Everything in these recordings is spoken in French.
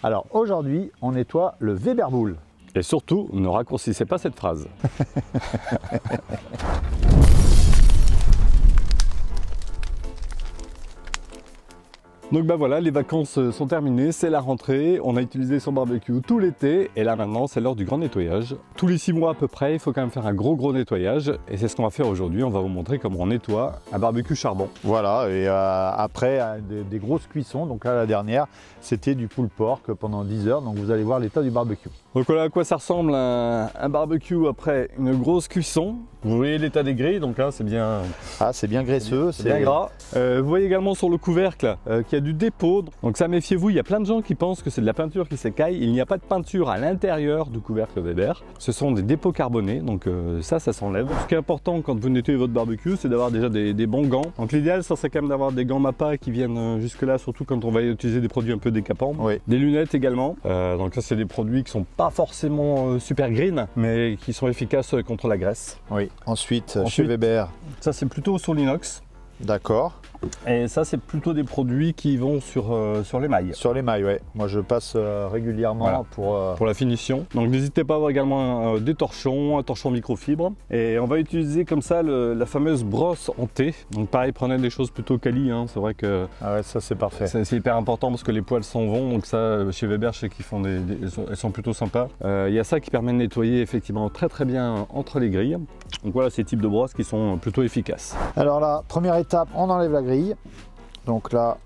Alors aujourd'hui, on nettoie le Weber Bull. Et surtout, ne raccourcissez pas cette phrase. Donc bah voilà, les vacances sont terminées, c'est la rentrée, on a utilisé son barbecue tout l'été et là maintenant c'est l'heure du grand nettoyage. Tous les 6 mois à peu près, il faut quand même faire un gros nettoyage et c'est ce qu'on va faire aujourd'hui, on va vous montrer comment on nettoie un barbecue charbon. Voilà, et après des grosses cuissons, donc là la dernière c'était du pulled pork pendant 10 heures, donc vous allez voir l'état du barbecue. Donc voilà à quoi ça ressemble un barbecue après une grosse cuisson. Vous voyez l'état des grilles, donc là c'est bien... Ah, c'est bien graisseux, c'est bien gras. Vous voyez également sur le couvercle qu'il y a du dépôt, donc ça méfiez-vous, il y a plein de gens qui pensent que c'est de la peinture qui s'écaille. Il n'y a pas de peinture à l'intérieur du couvercle Weber, ce sont des dépôts carbonés, donc ça s'enlève. Ce qui est important quand vous nettoyez votre barbecue, c'est d'avoir déjà des bons gants. Donc l'idéal ça serait quand même d'avoir des gants Mappa qui viennent jusque là, surtout quand on va utiliser des produits un peu décapants. Oui. Des lunettes également, donc ça c'est des produits qui sont pas forcément super green, mais qui sont efficaces contre la graisse. Oui. Ensuite chez Weber. Ça c'est plutôt sur l'inox. D'accord. Et ça c'est plutôt des produits qui vont sur les mailles. Sur les mailles, ouais. Moi je passe régulièrement voilà. pour la finition. Donc n'hésitez pas à avoir également des torchons, un torchon microfibre. Et on va utiliser comme ça la fameuse brosse en T. Donc pareil, prenez des choses plutôt quali, hein. C'est vrai que... Ah ouais, ça c'est parfait. C'est hyper important parce que les poils s'en vont. Donc ça, chez Weber, je sais qu'ils font elles sont plutôt sympas. Il y a ça qui permet de nettoyer effectivement très bien entre les grilles. Donc voilà ces types de brosses qui sont plutôt efficaces. Alors là, première étape, on enlève la grille. Donc là,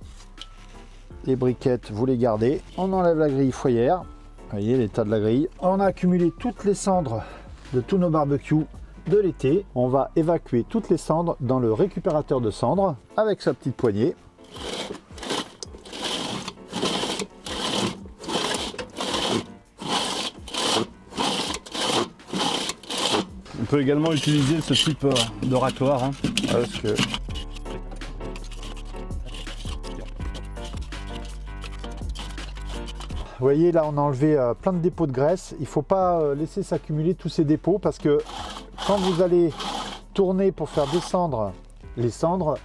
les briquettes, vous les gardez. On enlève la grille foyer. Vous voyez l'état de la grille. On a accumulé toutes les cendres de tous nos barbecues de l'été. On va évacuer toutes les cendres dans le récupérateur de cendres avec sa petite poignée. On peut également utiliser ce type de ratoire. Hein. Parce que... Vous voyez là on a enlevé plein de dépôts de graisse. Il ne faut pas laisser s'accumuler tous ces dépôts parce que quand vous allez tourner pour faire descendre les cendres,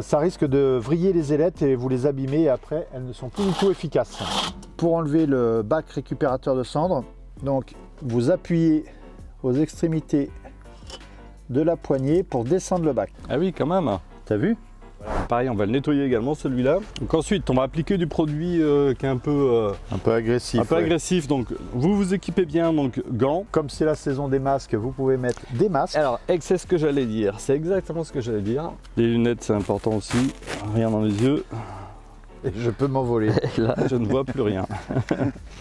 ça risque de vriller les ailettes et vous les abîmer et après elles ne sont plus du tout efficaces. Pour enlever le bac récupérateur de cendres, donc vous appuyez aux extrémités de la poignée pour descendre le bac. Ah oui quand même. T'as vu? Pareil, on va le nettoyer également celui-là. Donc ensuite, on va appliquer du produit qui est un peu agressif. Un peu agressif. Donc vous vous équipez bien, donc gants. Comme c'est la saison des masques, vous pouvez mettre des masques. Alors, c'est ce que j'allais dire. C'est exactement ce que j'allais dire. Les lunettes, c'est important aussi. Rien dans les yeux. Et je peux m'envoler. Et là, je ne vois plus rien.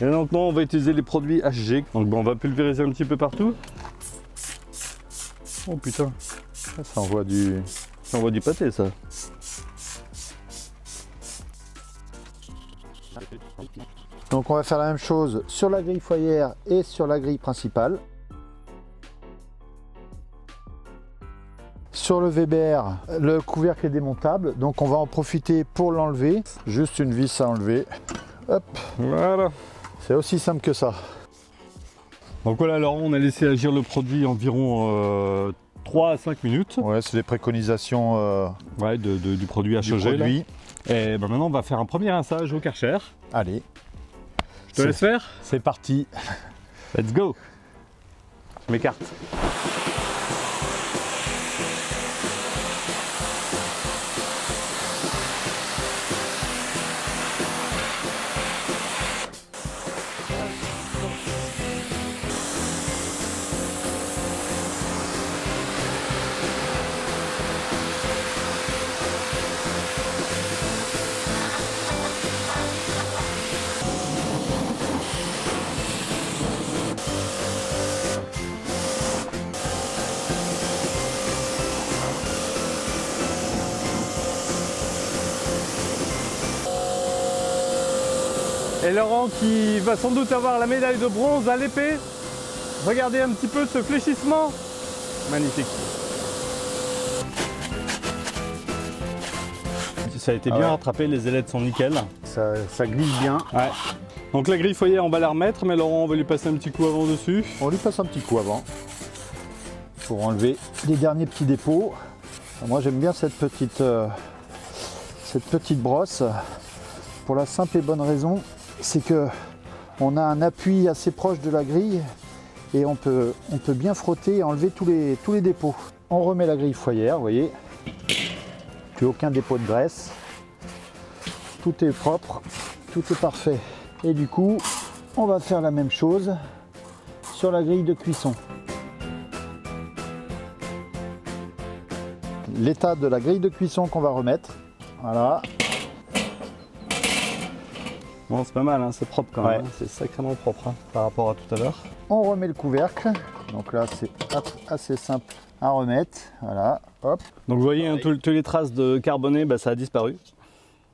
Et maintenant, on va utiliser les produits HG. Donc bon, on va pulvériser un petit peu partout. Oh putain, ça envoie du pâté ça. Donc on va faire la même chose sur la grille foyer et sur la grille principale. Sur le Weber, le couvercle est démontable, donc on va en profiter pour l'enlever. Juste une vis à enlever. Hop. Voilà. C'est aussi simple que ça. Donc voilà, alors on a laissé agir le produit environ 3 à 5 minutes. Ouais, c'est les préconisations ouais, du produit à changer. Et ben maintenant on va faire un premier rinçage au Karcher. Allez. Je te laisse faire? C'est parti. Let's go. Je m'écarte. Et Laurent qui va sans doute avoir la médaille de bronze à l'épée. Regardez un petit peu ce fléchissement. Magnifique. Ça a été bien rattrapé, les ailettes sont nickel. Ça glisse bien. Ouais. Donc la grille foyer, on va la remettre, mais Laurent, on va lui passer un petit coup avant dessus. On lui passe un petit coup avant pour enlever les derniers petits dépôts. Moi j'aime bien cette petite brosse pour la simple et bonne raison c'est que on a un appui assez proche de la grille et on peut bien frotter et enlever tous les dépôts. On remet la grille foyer, vous voyez, plus aucun dépôt de graisse, tout est propre, tout est parfait. Et du coup, on va faire la même chose sur la grille de cuisson. L'état de la grille de cuisson qu'on va remettre, voilà. Bon, c'est pas mal, hein, c'est propre quand même, c'est sacrément propre hein, par rapport à tout à l'heure. On remet le couvercle, donc là c'est assez simple à remettre, voilà, hop. Donc vous voyez, hein, toutes les traces de carboné, bah, ça a disparu,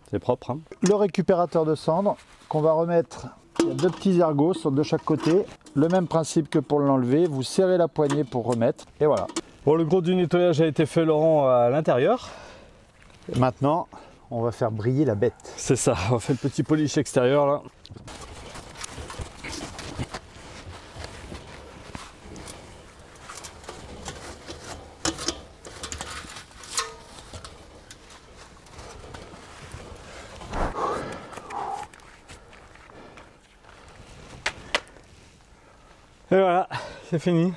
c'est propre. Hein. Le récupérateur de cendres qu'on va remettre, il y a 2 petits ergots de chaque côté, le même principe que pour l'enlever, vous serrez la poignée pour remettre, et voilà. Bon, le gros du nettoyage a été fait, Laurent, à l'intérieur. Maintenant, on va faire briller la bête. C'est ça, on fait le petit polish extérieur là. Et voilà, c'est fini.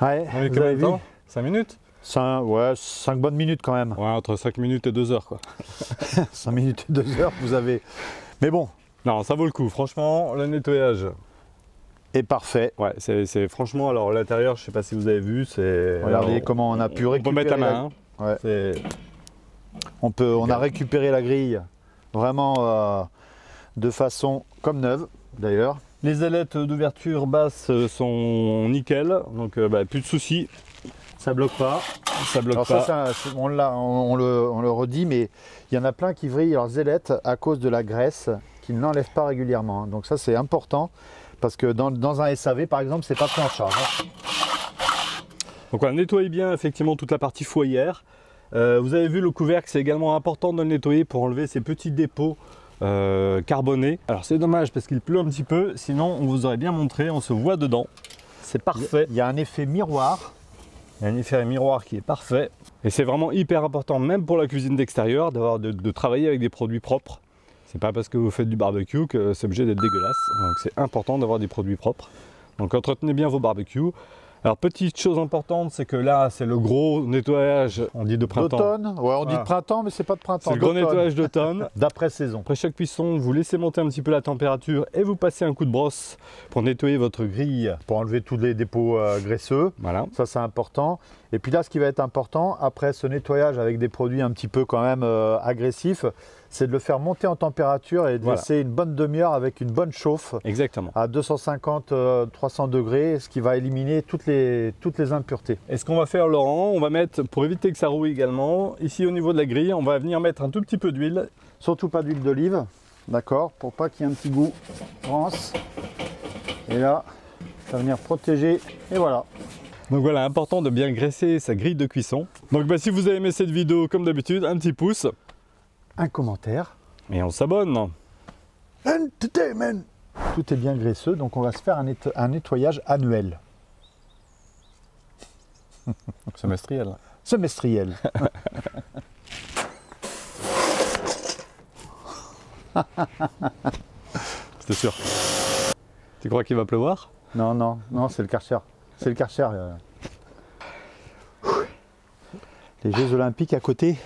Ouais, on a eu combien de temps? 5 minutes? 5 bonnes minutes quand même. Ouais, entre 5 minutes et 2 heures quoi. 5 minutes et 2 heures, vous avez... Mais bon. Non, ça vaut le coup, franchement, le nettoyage est parfait. Ouais, c'est franchement, alors l'intérieur, je sais pas si vous avez vu, c'est... Regardez comment on a pu récupérer... On peut mettre la main, hein. Ouais. On a récupéré la grille vraiment de façon comme neuve, d'ailleurs. Les ailettes d'ouverture basse sont nickel, donc plus de soucis. Ça bloque pas, ça bloque alors pas. Ça, on le redit, mais il y en a plein qui vrillent leurs ailettes à cause de la graisse qu'ils n'enlèvent pas régulièrement. Hein. Donc ça c'est important parce que dans un SAV par exemple, c'est pas pris en charge. Hein. Donc on nettoie bien effectivement toute la partie foyer. Vous avez vu le couvercle, c'est également important de le nettoyer pour enlever ces petits dépôts carbonés. Alors c'est dommage parce qu'il pleut un petit peu, sinon on vous aurait bien montré, on se voit dedans. C'est parfait. Il y a un effet miroir. Il y a un effet miroir qui est parfait. Et c'est vraiment hyper important, même pour la cuisine d'extérieur, de travailler avec des produits propres. C'est pas parce que vous faites du barbecue que c'est obligé d'être dégueulasse. Donc c'est important d'avoir des produits propres. Donc entretenez bien vos barbecues. Alors petite chose importante, c'est que là c'est le gros nettoyage, on dit de printemps. D'automne, ouais, on dit de printemps, mais c'est pas de printemps. C'est le gros nettoyage d'automne. D'après saison. Après chaque cuisson, vous laissez monter un petit peu la température et vous passez un coup de brosse pour nettoyer votre grille. Pour enlever tous les dépôts graisseux. Voilà. Ça c'est important. Et puis là, ce qui va être important, après ce nettoyage avec des produits un petit peu quand même agressifs, c'est de le faire monter en température et de laisser une bonne demi-heure avec une bonne chauffe. Exactement. À 250-300 degrés, ce qui va éliminer toutes les impuretés. Et ce qu'on va faire, Laurent, on va mettre, pour éviter que ça rouille également, ici au niveau de la grille, on va venir mettre un tout petit peu d'huile. Surtout pas d'huile d'olive, d'accord, pour pas qu'il y ait un petit goût rance. Et là, ça va venir protéger, et voilà. Donc voilà, important de bien graisser sa grille de cuisson. Donc si vous avez aimé cette vidéo, comme d'habitude, un petit pouce. Un commentaire. Et on s'abonne. Entertainment. Tout est bien graisseux, donc on va se faire un nettoyage annuel. Semestriel. Semestriel. C'était sûr. Tu crois qu'il va pleuvoir? Non, non, non, c'est le Karcher. C'est le Karcher. Les Jeux Olympiques à côté.